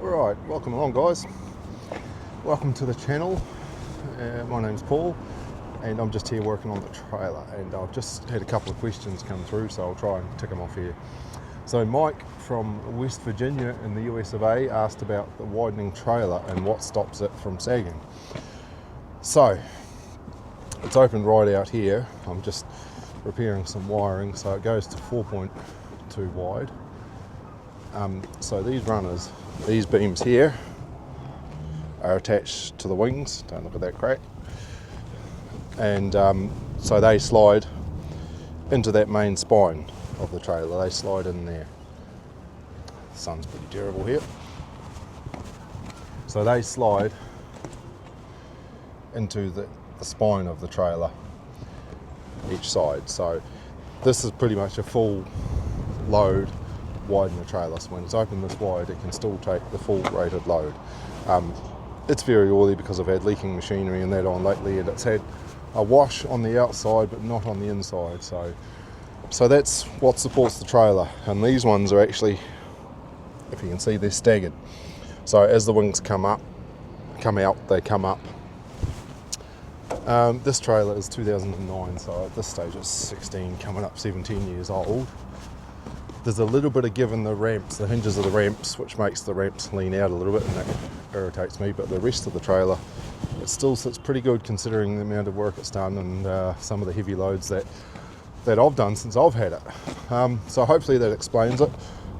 Alright, welcome along guys. Welcome to the channel. My name's Paul and I'm just here working on the trailer, and I've just had a couple of questions come through, so I'll try and tick them off here. So Mike from West Virginia in the US of A asked about the widening trailer and what stops it from sagging. So it's opened right out here. I'm just repairing some wiring, so it goes to 4.2 wide. So these runners, these beams here, are attached to the wings. Don't look at that crack. And so they slide into that main spine of the trailer. They slide in there. The sun's pretty terrible here. So they slide into the spine of the trailer, each side. So this is pretty much a full load widen the trailer. So when it's open this wide, it can still take the full rated load. It's very oily because I've had leaking machinery and that on lately, and it's had a wash on the outside but not on the inside. So that's what supports the trailer, and these ones are actually, if you can see, they're staggered. So as the wings come out, they come up. This trailer is 2009, so at this stage it's 16, coming up 17 years old. There's a little bit of give in the ramps, the hinges of the ramps, which makes the ramps lean out a little bit, and that irritates me, but the rest of the trailer, it still sits pretty good considering the amount of work it's done and some of the heavy loads that I've done since I've had it. So hopefully that explains it.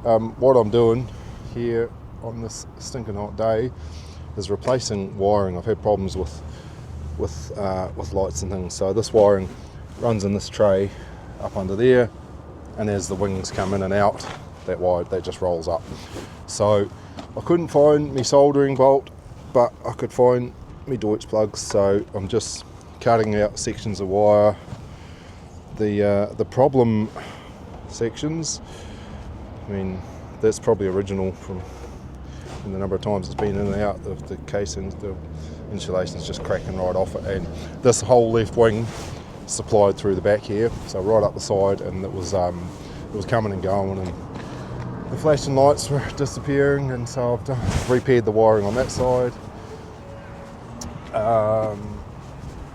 What I'm doing here on this stinking hot day is replacing wiring. I've had problems with lights and things, so this wiring runs in this tray up under there, and as the wings come in and out that wide, that just rolls up. So I couldn't find me soldering bolt, but I could find me Deutsch plugs, so I'm just cutting out sections of wire. The problem sections, I mean, that's probably original from the number of times it's been in and out of the casings. The insulation's just cracking right off it, and this whole left wing supplied through the back here, so right up the side, and it was coming and going, and the flashing lights were disappearing, and so I've repaired the wiring on that side.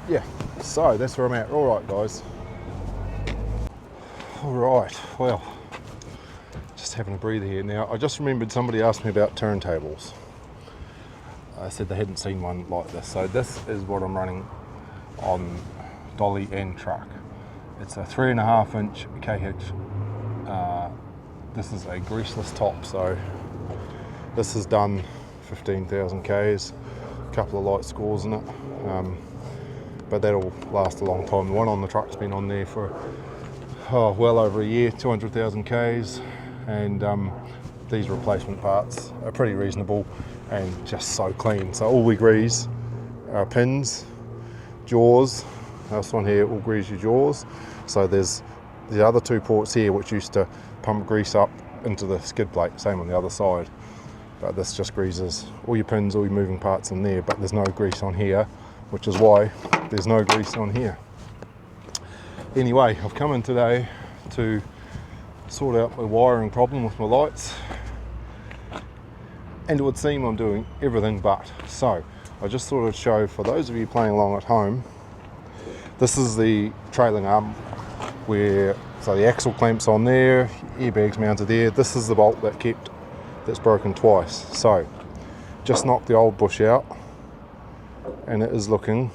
Yeah, so that's where I'm at. All right guys. All right, well, just having a breather here now. I just remembered somebody asked me about turntables. I said they hadn't seen one like this, so this is what I'm running on dolly and truck. It's a 3.5 inch K-hitch. This is a greaseless top, so this has done 15,000 Ks, a couple of light scores in it, but that'll last a long time. The one on the truck's been on there for well over a year, 200,000 Ks, and these replacement parts are pretty reasonable and just so clean. So all we grease are pins, jaws. This one here will grease your jaws. So there's the other two ports here which used to pump grease up into the skid plate, same on the other side, but this just greases all your pins, all your moving parts in there, but there's no grease on here, which is why there's no grease on here. Anyway, I've come in today to sort out my wiring problem with my lights, and it would seem I'm doing everything but. So I just thought I'd show, for those of you playing along at home, this is the trailing arm so the axle clamps on there, airbags mounted there. This is the bolt that's broken twice. So just knocked the old bush out, and it is looking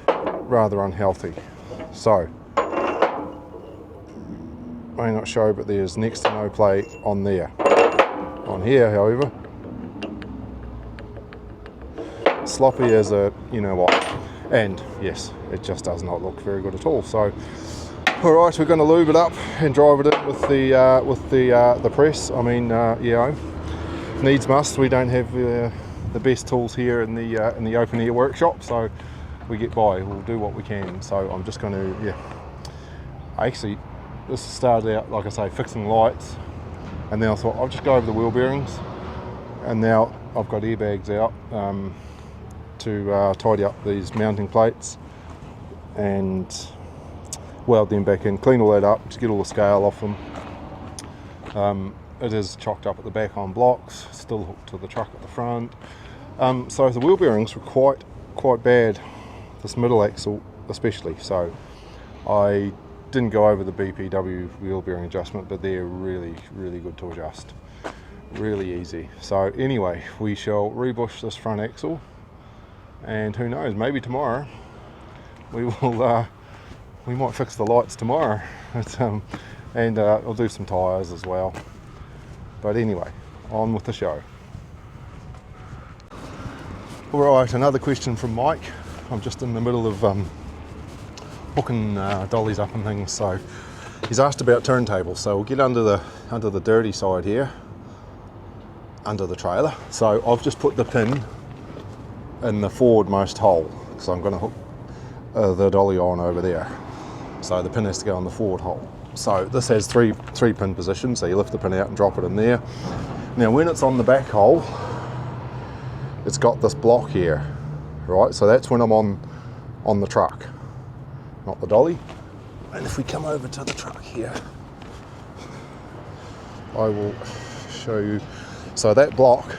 rather unhealthy. So may not show, but there's next to no play on there. On here, however, sloppy as a you know what, and yes, it just does not look very good at all. So all right, we're going to lube it up and drive it in with the press. I mean, yeah, needs must. We don't have the best tools here in the open air workshop, so we get by. We'll do what we can. So I'm just going to, yeah. This started out, like I say, fixing lights, and then I thought I'll just go over the wheel bearings, and now I've got airbags out to tidy up these mounting plates and weld them back in, clean all that up to get all the scale off them, it is chocked up at the back on blocks, still hooked to the truck at the front. So the wheel bearings were quite bad, this middle axle especially, so I didn't go over the BPW wheel bearing adjustment, but they're really good to adjust, really easy. So anyway, we shall rebush this front axle, and who knows, maybe tomorrow we might fix the lights tomorrow. And I'll do some tyres as well. But anyway, on with the show. Alright, another question from Mike. I'm just in the middle of hooking dollies up and things, so he's asked about turntable. So we'll get under the dirty side here, under the trailer. So I've just put the pin in the forwardmost hole, so I'm going to hook the dolly on over there. So the pin has to go on the forward hole. So this has three pin positions, so you lift the pin out and drop it in there. Now when it's on the back hole, it's got this block here, right? So that's when I'm on the truck, not the dolly. And if we come over to the truck here, I will show you. So that block,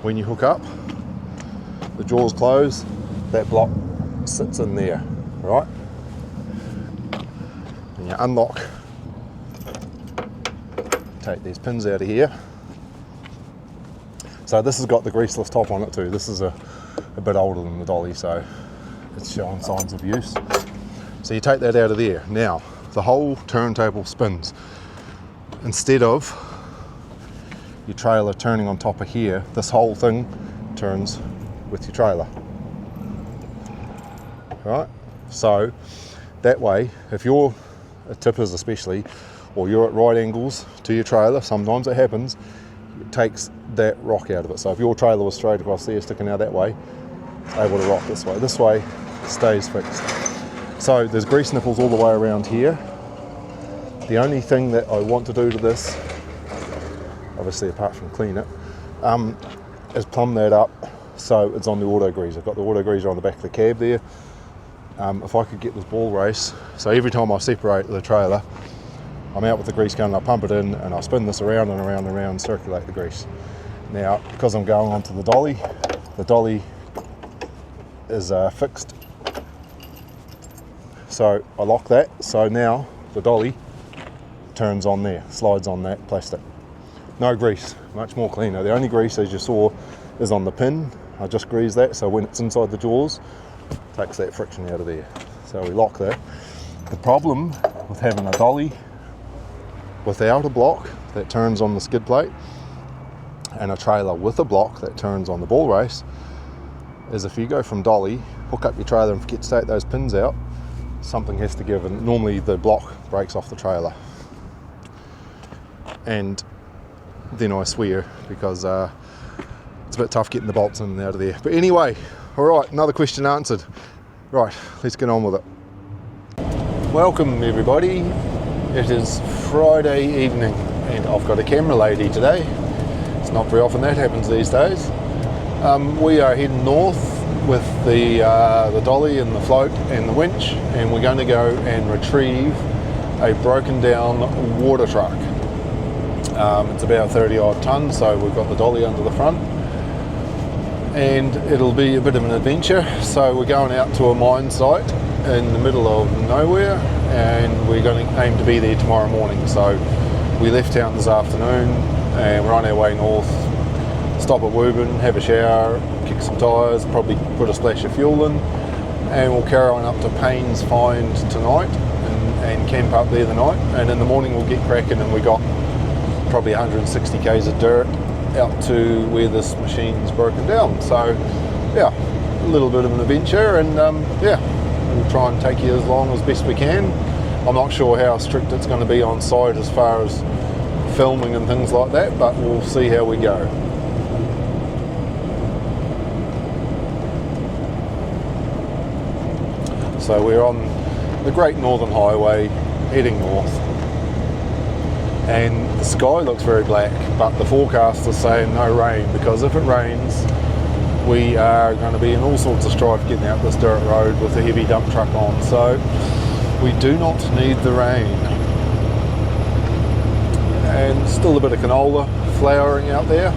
when you hook up, the jaws close, that block sits in there, right? And you unlock, take these pins out of here. So this has got the greaseless top on it too. This is a bit older than the dolly, so it's showing signs of use. So you take that out of there. Now, the whole turntable spins. Instead of your trailer turning on top of here, this whole thing turns with your trailer. Right? So that way, if you're at tippers especially, or you're at right angles to your trailer, sometimes it happens, it takes that rock out of it. So if your trailer was straight across there, sticking out that way, it's able to rock this way. This way stays fixed. So there's grease nipples all the way around here. The only thing that I want to do to this, obviously apart from clean it, is plumb that up so it's on the auto grease. I've got the auto greaser on the back of the cab there. If I could get this ball race, so every time I separate the trailer, I'm out with the grease gun, I pump it in and I spin this around and around and around, circulate the grease. Now, because I'm going onto the dolly is fixed. So I lock that, so now the dolly turns on there, slides on that plastic. No grease, much more cleaner. The only grease, as you saw, is on the pin. I just grease that, so when it's inside the jaws, takes that friction out of there. So we lock that. The problem with having a dolly without a block that turns on the skid plate and a trailer with a block that turns on the ball race is if you go from dolly, hook up your trailer and forget to take those pins out, something has to give, and normally the block breaks off the trailer. And then I swear, because it's a bit tough getting the bolts in and out of there. But anyway, alright, another question answered. Right, let's get on with it. Welcome everybody. It is Friday evening and I've got a camera lady today. It's not very often that happens these days. We are heading north with the dolly and the float and the winch, and we're going to go and retrieve a broken down water truck. It's about 30 odd tonnes, so we've got the dolly under the front and it'll be a bit of an adventure. So we're going out to a mine site in the middle of nowhere and we're going to aim to be there tomorrow morning. So we left town this afternoon and we're on our way north, stop at Woburn, have a shower, kick some tyres, probably put a splash of fuel in, and we'll carry on up to Payne's Find tonight and camp up there the night, and in the morning we'll get cracking, and we got probably 160 k's of dirt out to where this machine's broken down. So yeah, a little bit of an adventure, and yeah, we'll try and take you as long as best we can. I'm not sure how strict it's going to be on site as far as filming and things like that, but we'll see how we go. So we're on the Great Northern Highway heading north, and the sky looks very black, but the forecast is saying no rain, because if it rains we are going to be in all sorts of strife getting out this dirt road with a heavy dump truck on. So we do not need the rain. and still a bit of canola flowering out there.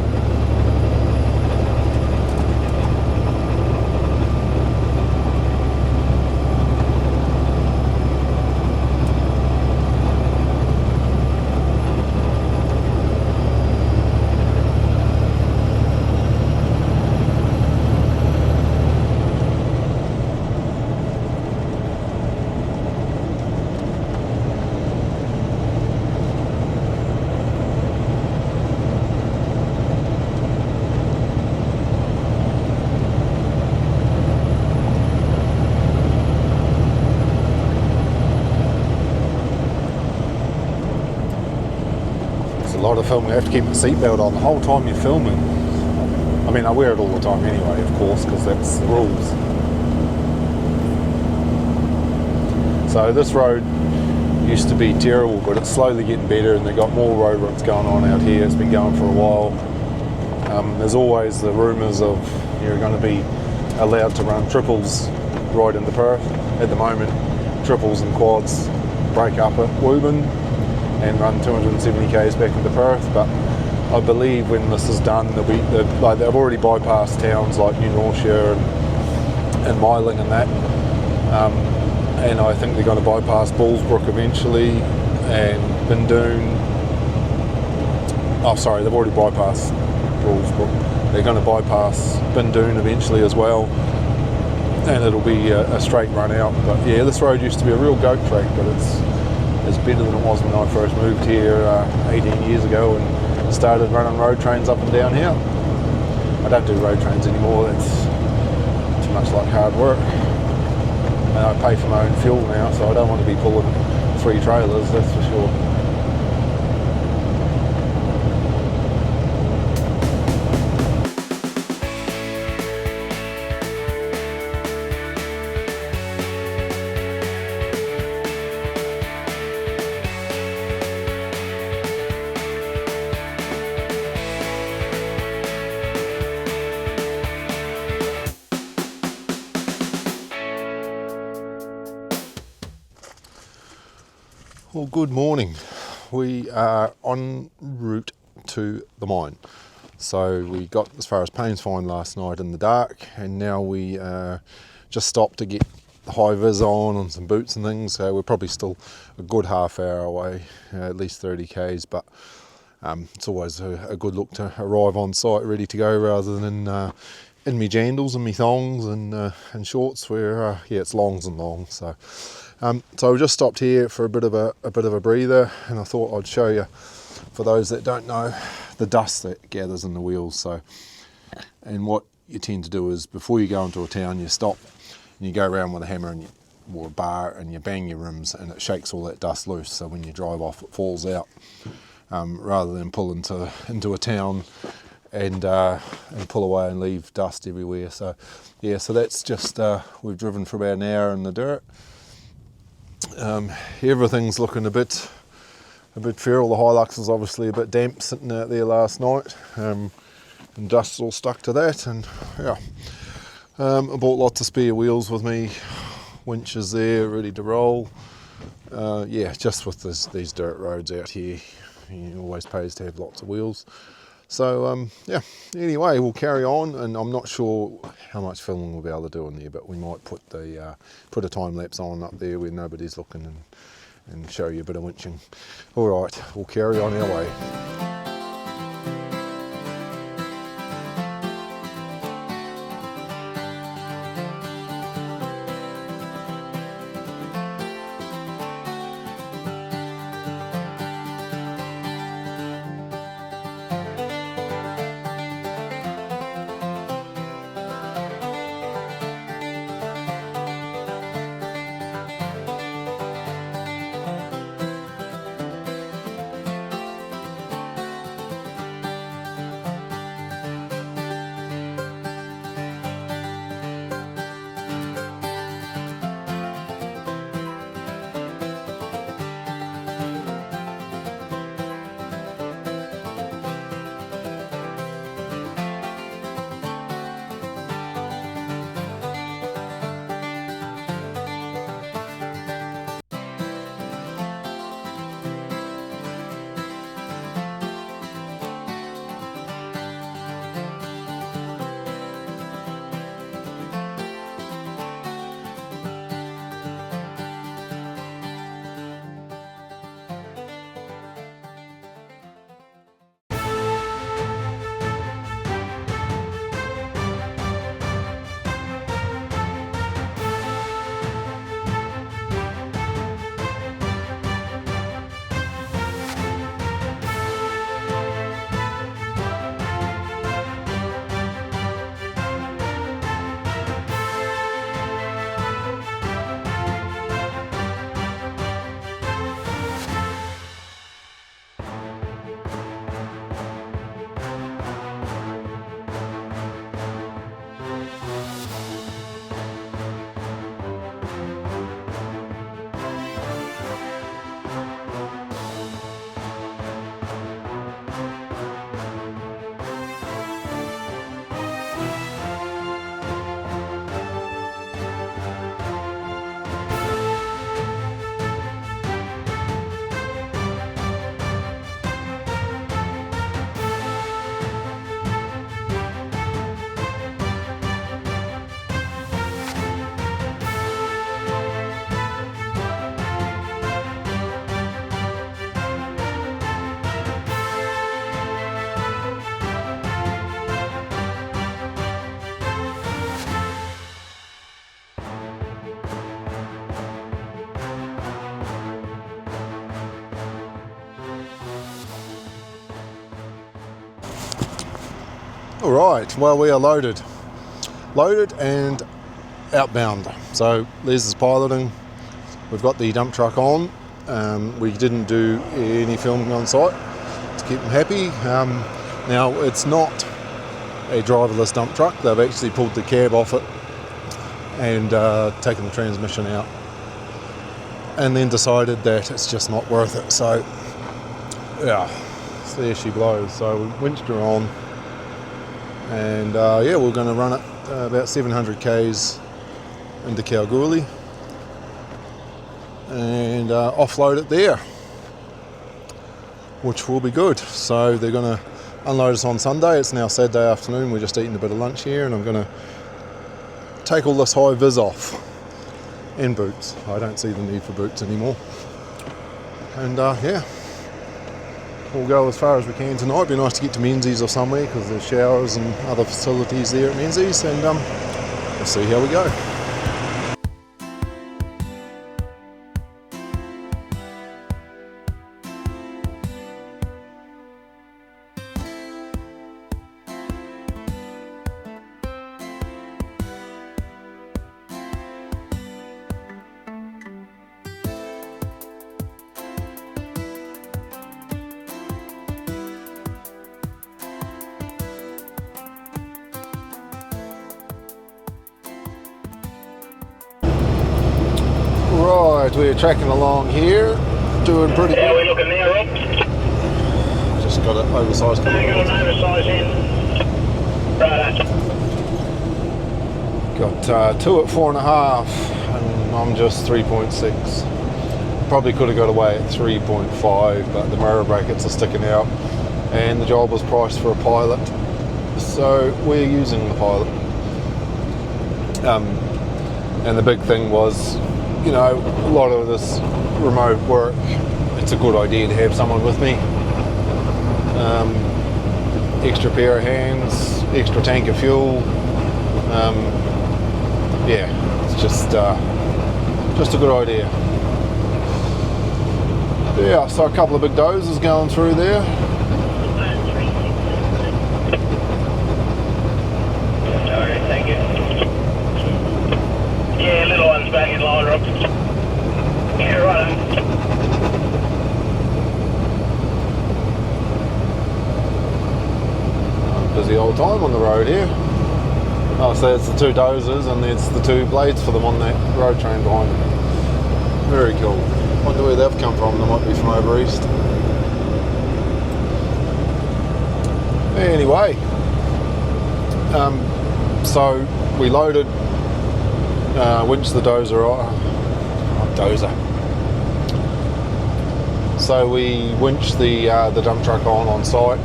A lot of filming, you have to keep the seatbelt on the whole time you're filming. I mean, I wear it all the time anyway, of course, because that's the rules. So this road used to be terrible, but it's slowly getting better, and they've got more road runs going on out here. It's been going for a while. There's always the rumours of you're going to be allowed to run triples right into Perth. At the moment, triples and quads break up at Woburn and run 270 k's back into Perth, but I believe when this is done, they've already bypassed towns like New Norcia and Myling and that, and I think they're going to bypass Bullsbrook eventually, and Bindoon. Oh, sorry, they've already bypassed Bullsbrook. They're going to bypass Bindoon eventually as well, and it'll be a straight run out. But yeah, this road used to be a real goat track, but it's better than it was when I first moved here 18 years ago and started running road trains up and down here. I don't do road trains anymore, that's too much like hard work. And I pay for my own fuel now, so I don't want to be pulling 3 trailers, that's for sure. Well, good morning. We are en route to the mine. So we got as far as Payne's Find last night in the dark, and now we just stopped to get the high vis on and some boots and things. So we're probably still a good half hour away, at least 30 k's, but it's always a good look to arrive on site ready to go rather than in me jandals and me thongs and shorts where yeah, it's longs and longs. So we just stopped here for a bit of a breather, and I thought I'd show you, for those that don't know, the dust that gathers in the wheels. So, and what you tend to do is before you go into a town, you stop and you go around with a hammer or a bar and you bang your rims, and it shakes all that dust loose. So when you drive off, it falls out, rather than pull into a town and pull away and leave dust everywhere. So yeah, so that's just we've driven for about an hour in the dirt. Everything's looking a bit feral. The Hilux is obviously a bit damp sitting out there last night, and dust's all stuck to that. And yeah, I bought lots of spare wheels with me. Winch is there, ready to roll. Yeah, just with these dirt roads out here, it always pays to have lots of wheels. So yeah, anyway, we'll carry on, and I'm not sure how much filming we'll be able to do in there, but we might put a time lapse on up there where nobody's looking and show you a bit of winching. All right, we'll carry on our way. All right, well, we are loaded and outbound. So Les is piloting. We've got the dump truck on. We didn't do any filming on site to keep them happy. Now, it's not a driverless dump truck. They've actually pulled the cab off it and taken the transmission out, and then decided that it's just not worth it. So yeah, so there she blows. So we winched her on, and yeah, we're going to run it about 700 k's into Kalgoorlie and offload it there, which will be good. So they're going to unload us on Sunday. It's now Saturday afternoon. We're just eating a bit of lunch here, and I'm going to take all this high vis off, and boots. I don't see the need for boots anymore. And yeah, we'll go as far as we can tonight. It'd be nice to get to Menzies or somewhere, because there's showers and other facilities there at Menzies, and we'll see how we go. Right, we're tracking along here, doing pretty good. How are we looking now, Rob? Just got an oversized Got an oversize in. Right. Got 2 at 4.5, and I'm just 3.6. Probably could have got away at 3.5, but the mirror brackets are sticking out, and the job was priced for a pilot, so we're using the pilot. And the big thing was, you know, a lot of this remote work, it's a good idea to have someone with me. Extra pair of hands, extra tank of fuel. Yeah, it's just a good idea. Yeah, so a couple of big dozers going through there. Alright, thank you. Yeah, little one's back in line, Rob. Yeah, right. Busy old time on the road here. Oh, so it's the 2 dozers, and it's the 2 blades for them on that road train behind them. Very cool. Wonder where they've come from. They might be from over east. Anyway, so we loaded, winched the dozer So we winched the dump truck on site,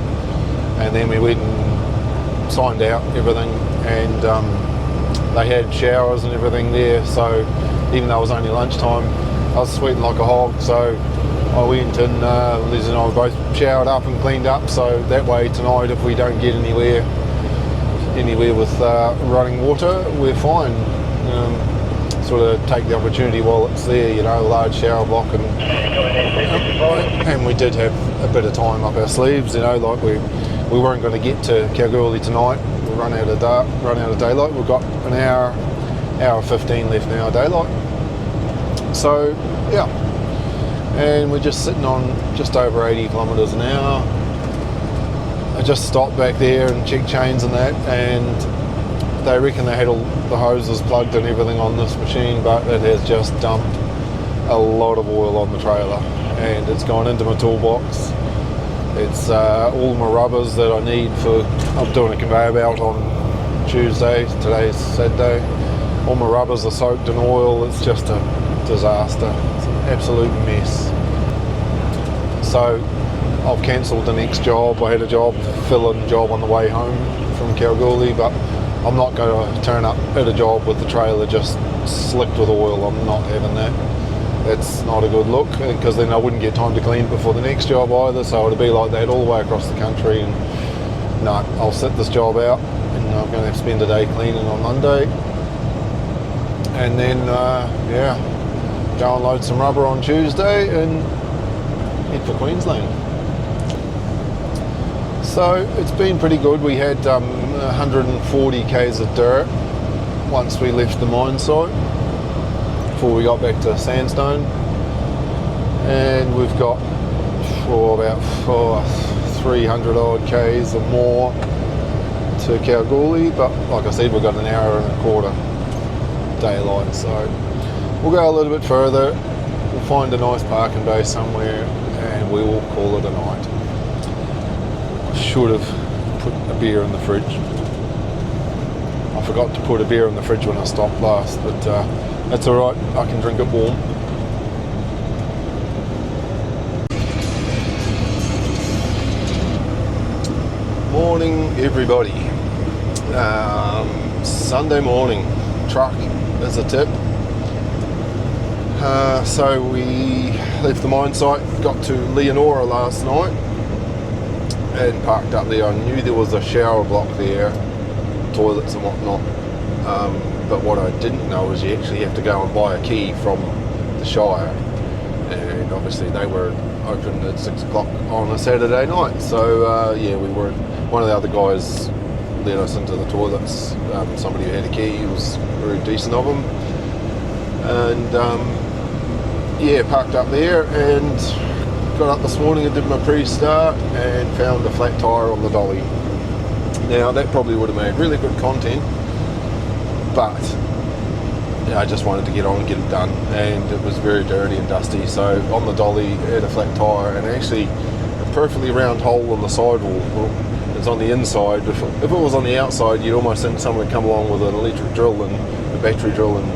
and then we went and signed out everything, and they had showers and everything there, so even though it was only lunchtime, I was sweating like a hog, so I went and Liz and I were both showered up and cleaned up, so that way tonight, if we don't get anywhere with running water, we're fine. Sort of take the opportunity while it's there, you know, a large shower block, and we did have a bit of time up our sleeves, you know, like we weren't going to get to Kalgoorlie tonight. We'll run out of daylight. We've got an hour 15 left now of daylight. So yeah, and we're just sitting on just over 80 kilometres an hour. I just stopped back there and checked chains and that, and they reckon they had all the hoses plugged and everything on this machine, but it has just dumped a lot of oil on the trailer, and it's gone into my toolbox. It's all my rubbers that I need for, I'm doing a conveyor belt on Tuesday, today's Saturday. All my rubbers are soaked in oil. It's just a disaster. It's an absolute mess. So I've cancelled the next job. I had a fill-in job on the way home from Kalgoorlie, but I'm not going to turn up at a job with the trailer just slicked with oil. I'm not having that. That's not a good look, because then I wouldn't get time to clean before the next job either, so it'll be like that all the way across the country. And no, I'll sit this job out, and I'm going to have to spend a day cleaning on Monday, and then yeah, go and load some rubber on Tuesday and head for Queensland. So it's been pretty good. We had 140 k's of dirt once we left the mine site before we got back to Sandstone, and we've got about 300 odd k's or more to Kalgoorlie, but like I said, we've got an hour and a quarter daylight, so we'll go a little bit further. We'll find a nice parking bay somewhere and we will call it a night. I should have put a beer in the fridge. I forgot to put a beer in the fridge when I stopped last, but that's alright, I can drink it warm. Morning everybody. Sunday morning, truck is a tip. So we left the mine site, got to Leonora last night and parked up there. I knew there was a shower block there, toilets and whatnot, but what I didn't know was you actually have to go and buy a key from the Shire, and obviously they were open at 6 o'clock on a Saturday night, so yeah, we weren't. One of the other guys led us into the toilets, somebody who had a key. It was very decent of him, and yeah, parked up there and got up this morning and did my pre-start and found a flat tyre on the dolly. Now that probably would have made really good content, but yeah, I just wanted to get on and get it done, and it was very dirty and dusty, so on the dolly it had a flat tyre and actually a perfectly round hole in the sidewall. Well, it's on the inside. If it was on the outside, you'd almost think someone would come along with an electric drill and a battery drill and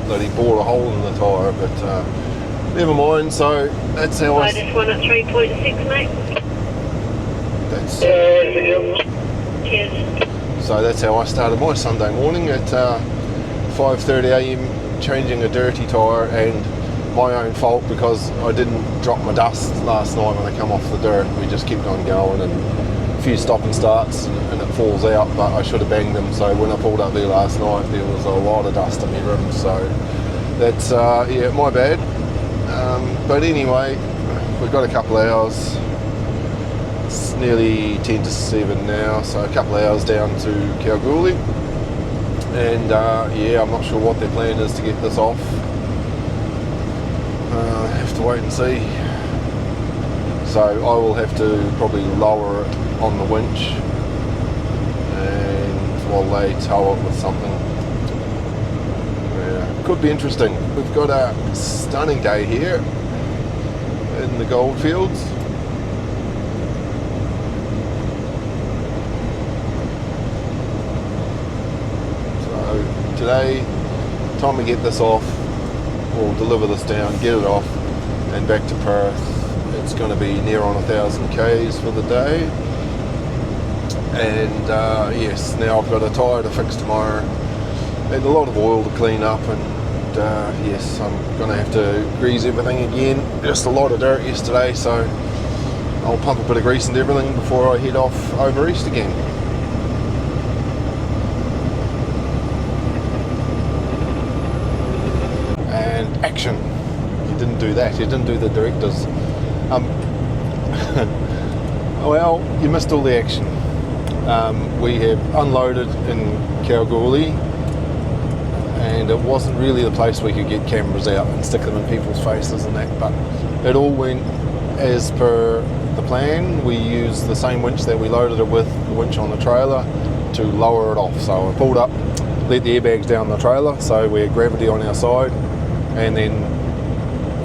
bloody bore a hole in the tyre, but never mind. So that's how I... Latest one at 3.6, mate. That's... Cheers. So that's how I started my Sunday morning at 5:30 a.m, changing a dirty tyre, and my own fault because I didn't drop my dust last night when I come off the dirt. We just kept on going and a few stop and starts and it falls out, but I should have banged them. So when I pulled up there last night, there was a lot of dust on my rims, so that's yeah, my bad. But anyway, we've got a couple of hours. It's nearly 10 to 7 now, so a couple of hours down to Kalgoorlie, and yeah, I'm not sure what their plan is to get this off. Have to wait and see. So I will have to probably lower it on the winch, and while they tow it with something. Yeah, could be interesting. We've got a stunning day here in the goldfields. So today, time to get this off, or deliver this down, get it off, and back to Perth. It's going to be near on 1,000 k's for the day, and yes, now I've got a tyre to fix tomorrow and a lot of oil to clean up, and yes, I'm going to have to grease everything again. Just a lot of dirt yesterday, so I'll pump a bit of grease into everything before I head off over east again. And action. You didn't do that, you didn't do the directors. Well, you missed all the action. We have unloaded in Kalgoorlie, and it wasn't really the place we could get cameras out and stick them in people's faces and that, but it all went as per the plan. We used the same winch that we loaded it with, the winch on the trailer, to lower it off. So I pulled up, let the airbags down the trailer, so we had gravity on our side, and then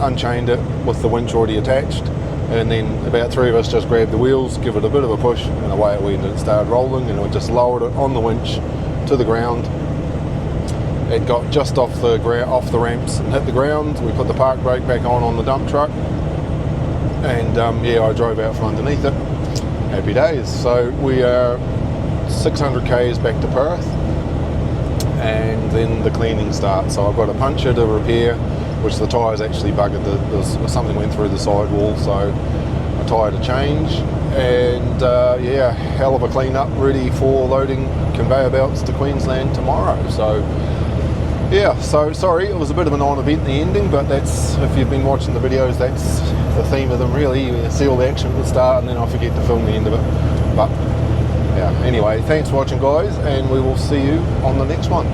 unchained it with the winch already attached, and then about 3 of us just grabbed the wheels, give it a bit of a push, and away it went, and it started rolling, and we just lowered it on the winch to the ground. It got just off the ramps and hit the ground. We put the park brake back on the dump truck, and yeah, I drove out from underneath it. Happy days. So we are 600 k's back to Perth, and then the cleaning starts. So I've got a puncture to repair, which the tyre's actually buggered. Something went through the sidewall, so a tyre to change, and yeah, hell of a clean up, ready for loading conveyor belts to Queensland tomorrow. So yeah, so sorry, it was a bit of a non-event in the ending, but that's, if you've been watching the videos, that's the theme of them really. You see all the action at the start and then I forget to film the end of it. But yeah, anyway, thanks for watching, guys, and we will see you on the next one.